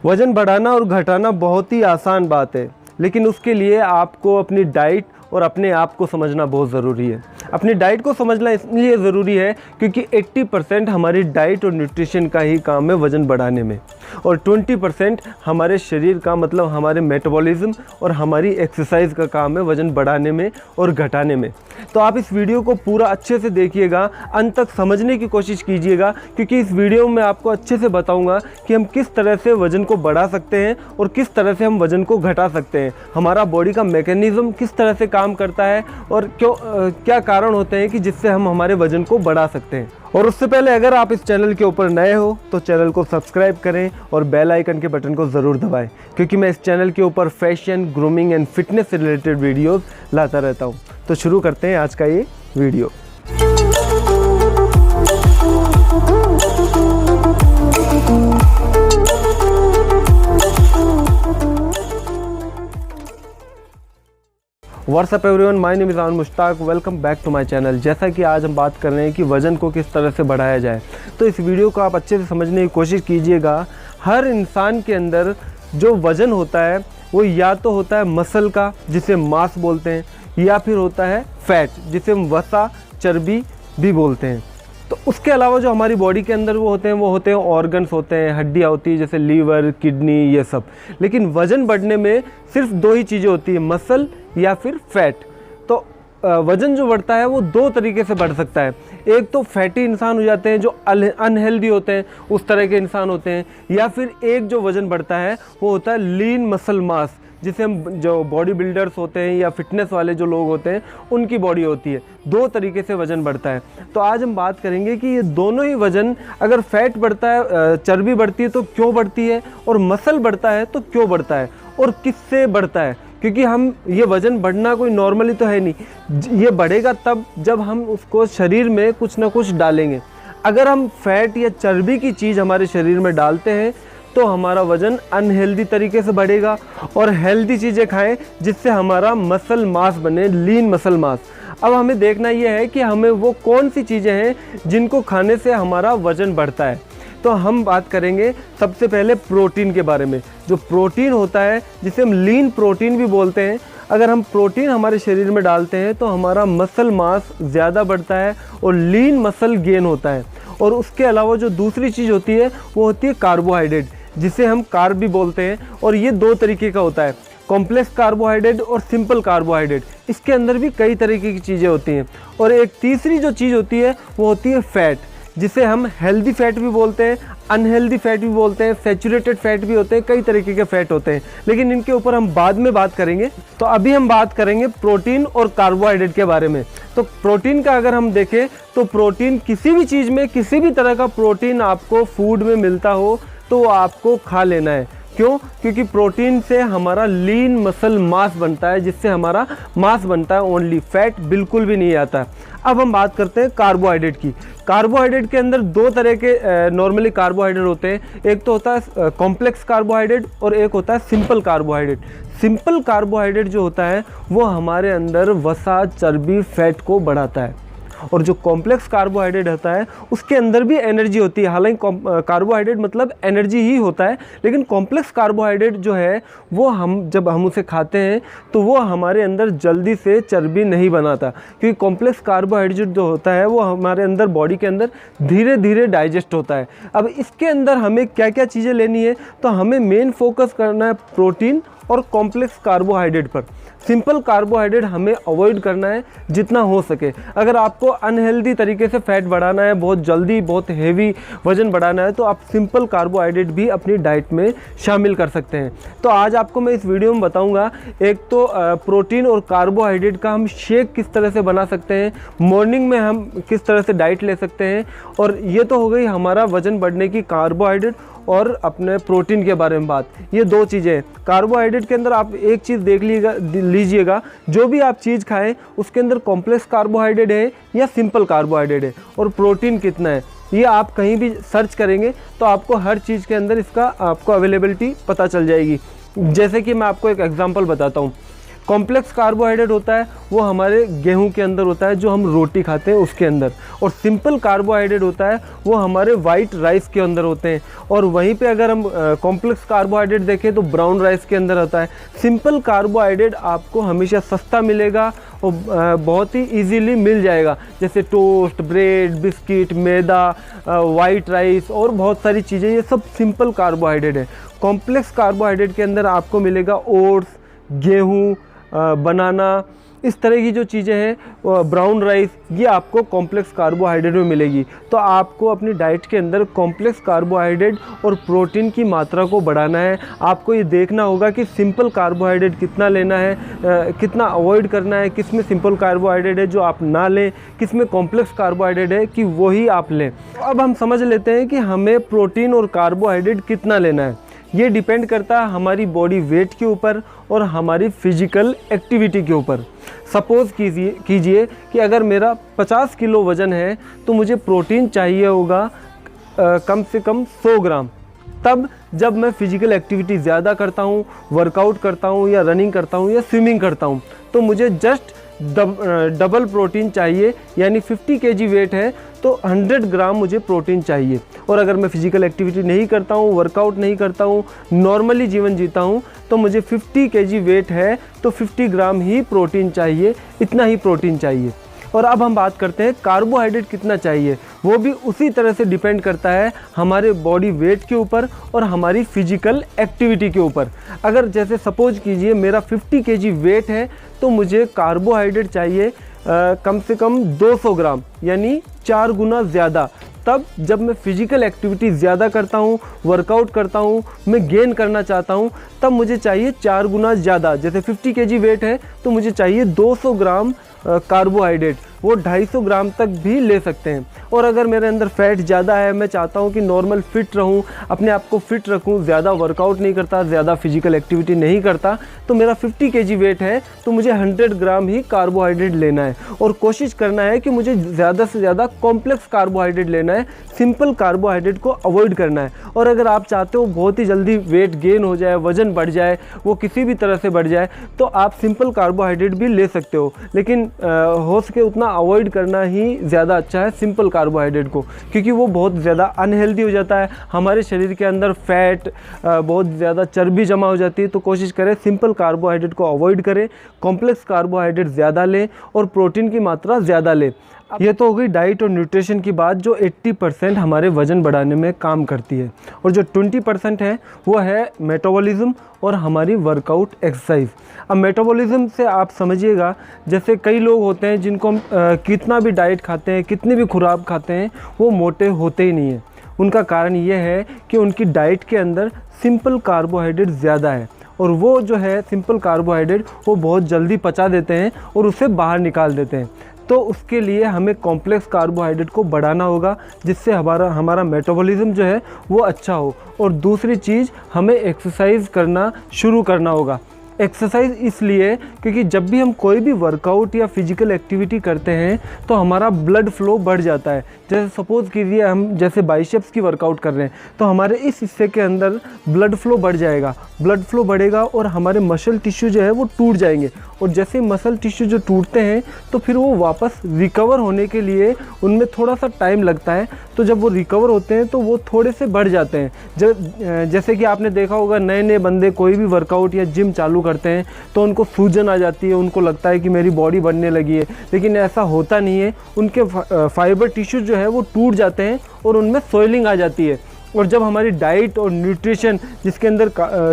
वज़न बढ़ाना और घटाना बहुत ही आसान बात है, लेकिन उसके लिए आपको अपनी डाइट और अपने आप को समझना बहुत ज़रूरी है। अपनी डाइट को समझना इसलिए ज़रूरी है क्योंकि 80% हमारी डाइट और न्यूट्रिशन का ही काम है वज़न बढ़ाने में, और 20% हमारे शरीर का मतलब हमारे मेटाबॉलिज्म और हमारी एक्सरसाइज का काम है वज़न बढ़ाने में और घटाने में। तो आप इस वीडियो को पूरा अच्छे से देखिएगा, अंत तक समझने की कोशिश कीजिएगा, क्योंकि इस वीडियो में आपको अच्छे से बताऊंगा कि हम किस तरह से वज़न को बढ़ा सकते हैं और किस तरह से हम वज़न को घटा सकते हैं। हमारा बॉडी का मैकेनिज़्म किस तरह से काम करता है और क्या कारण होते हैं कि जिससे हम हमारे वज़न को बढ़ा सकते हैं। और उससे पहले अगर आप इस चैनल के ऊपर नए हो तो चैनल को सब्सक्राइब करें और बेल आइकन के बटन को ज़रूर दबाएं, क्योंकि मैं इस चैनल के ऊपर फैशन, ग्रूमिंग एंड फिटनेस से रिलेटेड वीडियोस लाता रहता हूं। तो शुरू करते हैं आज का ये video. What's up everyone, my name is आन Mushtaq, welcome back to my channel. जैसा कि आज हम बात कर रहे हैं कि वज़न को किस तरह से बढ़ाया जाए, तो इस वीडियो को आप अच्छे से समझने की कोशिश कीजिएगा। हर इंसान के अंदर जो वज़न होता है वो या तो होता है मसल का, जिसे मांस बोलते हैं, या फिर होता है फैट, जिसे हम वसा, चर्बी भी बोलते हैं। तो उसके अलावा जो हमारी बॉडी के अंदर वो होते हैं ऑर्गन्स होते हैं, हड्डियाँ होती है, जैसे लीवर, किडनी, ये सब। लेकिन वज़न बढ़ने में सिर्फ दो ही चीज़ें होती है, मसल या फिर फैट। तो वज़न जो बढ़ता है वो दो तरीके से बढ़ सकता है। एक तो फैटी इंसान हो जाते हैं जो अनहेल्दी होते हैं, उस तरह के इंसान होते हैं, या फिर एक जो वज़न बढ़ता है वो होता है लीन मसल मास, जिसे हम जो बॉडी बिल्डर्स होते हैं या फिटनेस वाले जो लोग होते हैं उनकी बॉडी होती है। दो तरीके से वज़न बढ़ता है। तो आज हम बात करेंगे कि ये दोनों ही वज़न, अगर फैट बढ़ता है, चर्बी बढ़ती है तो क्यों बढ़ती है, और मसल बढ़ता है तो क्यों बढ़ता है और किससे बढ़ता है। क्योंकि हम ये वज़न बढ़ना कोई नॉर्मली तो है नहीं, ये बढ़ेगा तब जब हम उसको शरीर में कुछ ना कुछ डालेंगे। अगर हम फैट या चर्बी की चीज़ हमारे शरीर में डालते हैं तो हमारा वज़न अनहेल्दी तरीके से बढ़ेगा, और हेल्दी चीज़ें खाएं जिससे हमारा मसल मास बने, लीन मसल मास। अब हमें देखना यह है कि हमें वो कौन सी चीज़ें हैं जिनको खाने से हमारा वज़न बढ़ता है। तो हम बात करेंगे सबसे पहले प्रोटीन के बारे में। जो प्रोटीन होता है, जिसे हम लीन प्रोटीन भी बोलते हैं, अगर हम प्रोटीन हमारे शरीर में डालते हैं तो हमारा मसल मास ज़्यादा बढ़ता है और लीन मसल गेन होता है। और उसके अलावा जो दूसरी चीज़ होती है वो होती है कार्बोहाइड्रेट, जिसे हम कार्ब भी बोलते हैं। और ये दो तरीके का होता है, कॉम्प्लेक्स कार्बोहाइड्रेट और सिंपल कार्बोहाइड्रेट। इसके अंदर भी कई तरीके की चीज़ें होती हैं। और एक तीसरी जो चीज़ होती है वो होती है फैट, जिसे हम हेल्दी फैट भी बोलते हैं, अनहेल्दी फैट भी बोलते हैं, सैचुरेटेड फैट भी होते हैं, कई तरीके के फैट होते हैं, लेकिन इनके ऊपर हम बाद में बात करेंगे। तो अभी हम बात करेंगे प्रोटीन और कार्बोहाइड्रेट के बारे में। तो प्रोटीन का अगर हम देखें तो प्रोटीन किसी भी चीज़ में, किसी भी तरह का प्रोटीन आपको फूड में मिलता हो तो आपको खा लेना है। क्यों? क्योंकि प्रोटीन से हमारा लीन मसल मास बनता है, जिससे हमारा मास बनता है, ओनली फैट बिल्कुल भी नहीं आता। अब हम बात करते हैं कार्बोहाइड्रेट की। कार्बोहाइड्रेट के अंदर दो तरह के नॉर्मली कार्बोहाइड्रेट होते हैं। एक तो होता है कॉम्प्लेक्स कार्बोहाइड्रेट और एक होता है सिंपल कार्बोहाइड्रेट। सिंपल कार्बोहाइड्रेट जो होता है वो हमारे अंदर वसा, चर्बी, फैट को बढ़ाता है, और जो कॉम्प्लेक्स कार्बोहाइड्रेट होता है उसके अंदर भी एनर्जी होती है। हालांकि कार्बोहाइड्रेट मतलब एनर्जी ही होता है, लेकिन कॉम्प्लेक्स कार्बोहाइड्रेट जो है वो जब हम उसे खाते हैं तो वो हमारे अंदर जल्दी से चर्बी नहीं बनाता, क्योंकि कॉम्प्लेक्स कार्बोहाइड्रेट जो होता है वो हमारे अंदर, बॉडी के अंदर धीरे धीरे डाइजेस्ट होता है। अब इसके अंदर हमें क्या क्या चीज़ें लेनी है, तो हमें मेन फोकस करना है प्रोटीन और कॉम्प्लेक्स कार्बोहाइड्रेट पर। सिंपल कार्बोहाइड्रेट हमें अवॉइड करना है जितना हो सके। अगर आपको अनहेल्दी तरीके से फैट बढ़ाना है, बहुत जल्दी, बहुत हेवी वज़न बढ़ाना है, तो आप सिंपल कार्बोहाइड्रेट भी अपनी डाइट में शामिल कर सकते हैं। तो आज आपको मैं इस वीडियो में बताऊंगा, एक तो प्रोटीन और कार्बोहाइड्रेट का हम शेक किस तरह से बना सकते हैं, मॉर्निंग में हम किस तरह से डाइट ले सकते हैं। और ये तो हो गई हमारा वज़न बढ़ने की कार्बोहाइड्रेट और अपने प्रोटीन के बारे में बात। ये दो चीज़ें। कार्बोहाइड्रेट के अंदर आप एक चीज़ देख लीजिएगा, जो भी आप चीज़ खाएं उसके अंदर कॉम्प्लेक्स कार्बोहाइड्रेट है या सिंपल कार्बोहाइड्रेट है, और प्रोटीन कितना है ये आप कहीं भी सर्च करेंगे तो आपको हर चीज़ के अंदर इसका आपको अवेलेबिलिटी पता चल जाएगी। जैसे कि मैं आपको एक एग्जांपल बताता हूँ। कॉम्प्लेक्स कार्बोहाइड्रेट होता है वो हमारे गेहूं के अंदर होता है, जो हम रोटी खाते हैं उसके अंदर। और सिंपल कार्बोहाइड्रेट होता है वो हमारे वाइट राइस के अंदर होते हैं। और वहीं पे अगर हम कॉम्प्लेक्स कार्बोहाइड्रेट देखें तो ब्राउन राइस के अंदर होता है। सिंपल कार्बोहाइड्रेट आपको हमेशा सस्ता मिलेगा और बहुत ही इजीली मिल जाएगा, जैसे टोस्ट, ब्रेड, बिस्किट, मैदा, वाइट राइस और बहुत सारी चीज़ें, ये सब सिंपल कार्बोहाइड्रेट है। कॉम्प्लेक्स कार्बोहाइड्रेट के अंदर आपको मिलेगा ओट्स, गेहूँ, बनाना, इस तरह की जो चीज़ें हैं, ब्राउन राइस, ये आपको कॉम्प्लेक्स कार्बोहाइड्रेट में मिलेगी। तो आपको अपनी डाइट के अंदर कॉम्प्लेक्स कार्बोहाइड्रेट और प्रोटीन की मात्रा को बढ़ाना है। आपको ये देखना होगा कि सिंपल कार्बोहाइड्रेट कितना लेना है, कितना अवॉइड करना है, किस में सिंपल कार्बोहाइड्रेट है जो आप ना लें, किस में कॉम्प्लेक्स कार्बोहाइड्रेट है कि वही आप लें। अब हम समझ लेते हैं कि हमें प्रोटीन और कार्बोहाइड्रेट कितना लेना है। ये डिपेंड करता है हमारी बॉडी वेट के ऊपर और हमारी फिजिकल एक्टिविटी के ऊपर। सपोज़ कीजिए कि अगर मेरा 50 किलो वज़न है तो मुझे प्रोटीन चाहिए होगा कम से कम 100 ग्राम। तब जब मैं फिजिकल एक्टिविटी ज़्यादा करता हूँ, वर्कआउट करता हूँ या रनिंग करता हूँ या स्विमिंग करता हूँ, तो मुझे जस्ट डबल प्रोटीन चाहिए, यानी 50 kg वेट है तो 100 ग्राम मुझे प्रोटीन चाहिए। और अगर मैं फिजिकल एक्टिविटी नहीं करता हूँ, वर्कआउट नहीं करता हूँ, नॉर्मली जीवन जीता हूँ, तो मुझे 50 kg वेट है तो 50 ग्राम ही प्रोटीन चाहिए, इतना ही प्रोटीन चाहिए। और अब हम बात करते हैं कार्बोहाइड्रेट कितना चाहिए। वो भी उसी तरह से डिपेंड करता है हमारे बॉडी वेट के ऊपर और हमारी फिजिकल एक्टिविटी के ऊपर। अगर जैसे सपोज कीजिए मेरा 50 kg वेट है तो मुझे कार्बोहाइड्रेट चाहिए कम से कम 200 ग्राम, यानी 4 गुना ज़्यादा। तब जब मैं फिजिकल एक्टिविटी ज़्यादा करता हूँ, वर्कआउट करता हूँ, मैं गेन करना चाहता हूँ, तब मुझे चाहिए 4 गुना ज़्यादा। जैसे 50 kg वेट है तो मुझे चाहिए 200 ग्राम कार्बोहाइड्रेट, वो 250 ग्राम तक भी ले सकते हैं। और अगर मेरे अंदर फैट ज़्यादा है, मैं चाहता हूँ कि नॉर्मल फिट रहूँ, अपने आप को फिट रखूँ, ज़्यादा वर्कआउट नहीं करता, ज़्यादा फिजिकल एक्टिविटी नहीं करता, तो मेरा 50 kg वेट है तो मुझे 100 ग्राम ही कार्बोहाइड्रेट लेना है। और कोशिश करना है कि मुझे ज़्यादा से ज़्यादा कॉम्प्लेक्स कार्बोहाइड्रेट लेना है, सिंपल कार्बोहाइड्रेट को अवॉइड करना है। और अगर आप चाहते हो बहुत ही जल्दी वेट गेन हो जाए, वज़न बढ़ जाए, वो किसी भी तरह से बढ़ जाए, तो आप सिंपल कार्बोहाइड्रेट भी ले सकते हो, लेकिन हो सके उतना अवॉइड करना ही ज़्यादा अच्छा है सिंपल कार्बोहाइड्रेट को, क्योंकि वो बहुत ज़्यादा अनहेल्दी हो जाता है। हमारे शरीर के अंदर फैट, बहुत ज़्यादा चर्बी जमा हो जाती है। तो कोशिश करें सिंपल कार्बोहाइड्रेट को अवॉइड करें, कॉम्प्लेक्स कार्बोहाइड्रेट ज़्यादा लें और प्रोटीन की मात्रा ज़्यादा लें। ये तो हो गई डाइट और न्यूट्रिशन की बात, जो 80% हमारे वज़न बढ़ाने में काम करती है। और जो 20% है वो है मेटाबॉलिज्म और हमारी वर्कआउट एक्सरसाइज। अब मेटाबॉलिज्म से आप समझिएगा, जैसे कई लोग होते हैं जिनको हम कितना भी डाइट खाते हैं, कितनी भी खुराक खाते हैं, वो मोटे होते ही नहीं हैं। उनका कारण ये है कि उनकी डाइट के अंदर सिंपल कार्बोहाइड्रेट ज़्यादा है, और वो जो है सिंपल कार्बोहाइड्रेट वो बहुत जल्दी पचा देते हैं और उसे बाहर निकाल देते हैं। तो उसके लिए हमें कॉम्प्लेक्स कार्बोहाइड्रेट को बढ़ाना होगा, जिससे हमारा मेटाबॉलिज्म जो है वो अच्छा हो। और दूसरी चीज़, हमें एक्सरसाइज करना शुरू करना होगा। एक्सरसाइज इसलिए क्योंकि जब भी हम कोई भी वर्कआउट या फिजिकल एक्टिविटी करते हैं तो हमारा ब्लड फ्लो बढ़ जाता है। जैसे सपोज़ कीजिए हम जैसे बाइसेप्स की वर्कआउट कर रहे हैं तो हमारे इस हिस्से के अंदर ब्लड फ्लो बढ़ जाएगा, ब्लड फ्लो बढ़ेगा और हमारे मसल टिश्यू जो है वो टूट जाएंगे। और जैसे मसल टिश्यू जो टूटते हैं तो फिर वो वापस रिकवर होने के लिए उनमें थोड़ा सा टाइम लगता है। तो जब वो रिकवर होते हैं तो वो थोड़े से बढ़ जाते हैं। जैसे कि आपने देखा होगा, नए नए बंदे कोई भी वर्कआउट या जिम चालू करते हैं तो उनको सूजन आ जाती है, उनको लगता है कि मेरी बॉडी बढ़ने लगी है, लेकिन ऐसा होता नहीं है। उनके फाइबर टिश्यू जो है वो टूट जाते हैं और उनमें सोइलिंग आ जाती है। और जब हमारी डाइट और न्यूट्रिशन जिसके अंदर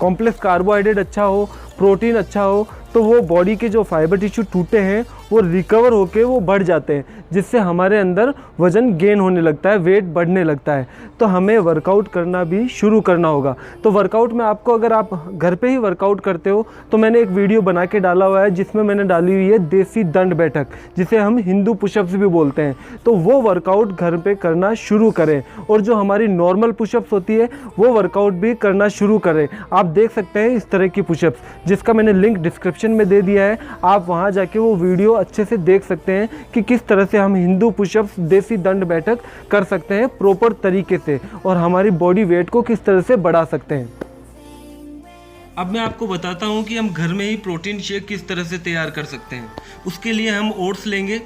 कॉम्प्लेक्स कार्बोहाइड्रेट अच्छा हो, प्रोटीन अच्छा हो, तो वो बॉडी के जो फाइबर टिश्यू टूटे हैं वो रिकवर होके वो बढ़ जाते हैं, जिससे हमारे अंदर वज़न गेन होने लगता है, वेट बढ़ने लगता है। तो हमें वर्कआउट करना भी शुरू करना होगा। तो वर्कआउट में आपको, अगर आप घर पे ही वर्कआउट करते हो तो मैंने एक वीडियो बना के डाला हुआ है जिसमें मैंने डाली हुई है देसी दंड बैठक, जिसे हम हिंदू पुशअप्स भी बोलते हैं। तो वो वर्कआउट घर पे करना शुरू करें, और जो हमारी नॉर्मल पुशअप्स होती है वो वर्कआउट भी करना शुरू करें। आप देख सकते हैं इस तरह की पुशअप्स, जिसका मैंने लिंक डिस्क्रिप्शन में दे दिया है। आप वहाँ जाके वो वीडियो अच्छे से देख सकते हैं कि किस तरह से हम हिंदू पुशअप्स देसी दंड बैठक कर सकते हैं प्रॉपर तरीके से, और हमारी बॉडी वेट को किस तरह से बढ़ा सकते हैं। अब मैं आपको बताता हूँ कि हम घर में ही प्रोटीन शेक किस तरह से तैयार कर सकते हैं। उसके लिए हम ओट्स लेंगे।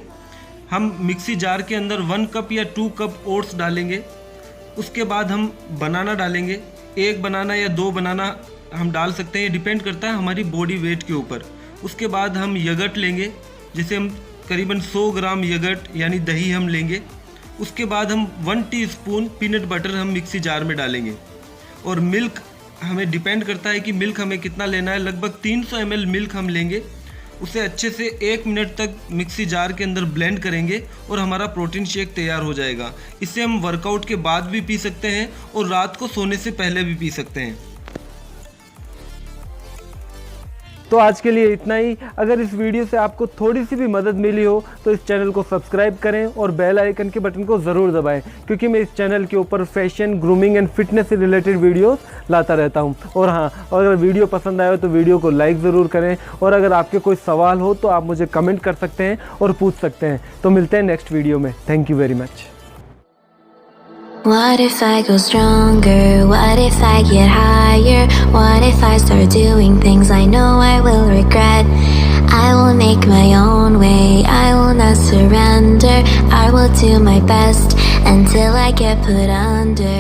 हम मिक्सी जार के अंदर 1 कप या 2 कप ओट्स डालेंगे। उसके बाद हम बनाना डालेंगे। 1 बनाना या 2 बनाना हम डाल सकते हैं, ये डिपेंड करता है हमारी बॉडी वेट के ऊपर। उसके बाद हम यगर्ट लेंगे, जैसे हम करीबन 100 ग्राम यगर्ट यानी दही हम लेंगे। उसके बाद हम 1 टीस्पून पीनट बटर हम मिक्सी जार में डालेंगे। और मिल्क हमें डिपेंड करता है कि मिल्क हमें कितना लेना है। लगभग 300 ml मिल्क हम लेंगे। उसे अच्छे से 1 मिनट तक मिक्सी जार के अंदर ब्लेंड करेंगे और हमारा प्रोटीन शेक तैयार हो जाएगा। इसे हम वर्कआउट के बाद भी पी सकते हैं और रात को सोने से पहले भी पी सकते हैं। तो आज के लिए इतना ही। अगर इस वीडियो से आपको थोड़ी सी भी मदद मिली हो तो इस चैनल को सब्सक्राइब करें और बेल आइकन के बटन को ज़रूर दबाएं, क्योंकि मैं इस चैनल के ऊपर फैशन, ग्रूमिंग एंड फिटनेस से रिलेटेड वीडियोस लाता रहता हूं। और हाँ, अगर वीडियो पसंद आए तो वीडियो को लाइक ज़रूर करें, और अगर आपके कोई सवाल हो तो आप मुझे कमेंट कर सकते हैं और पूछ सकते हैं। तो मिलते हैं नेक्स्ट वीडियो में। Thank you very much. What if I go stronger? What if I get higher? What if I start doing things I know I will regret? I will make my own way, I will not surrender. I will do my best until I get put under.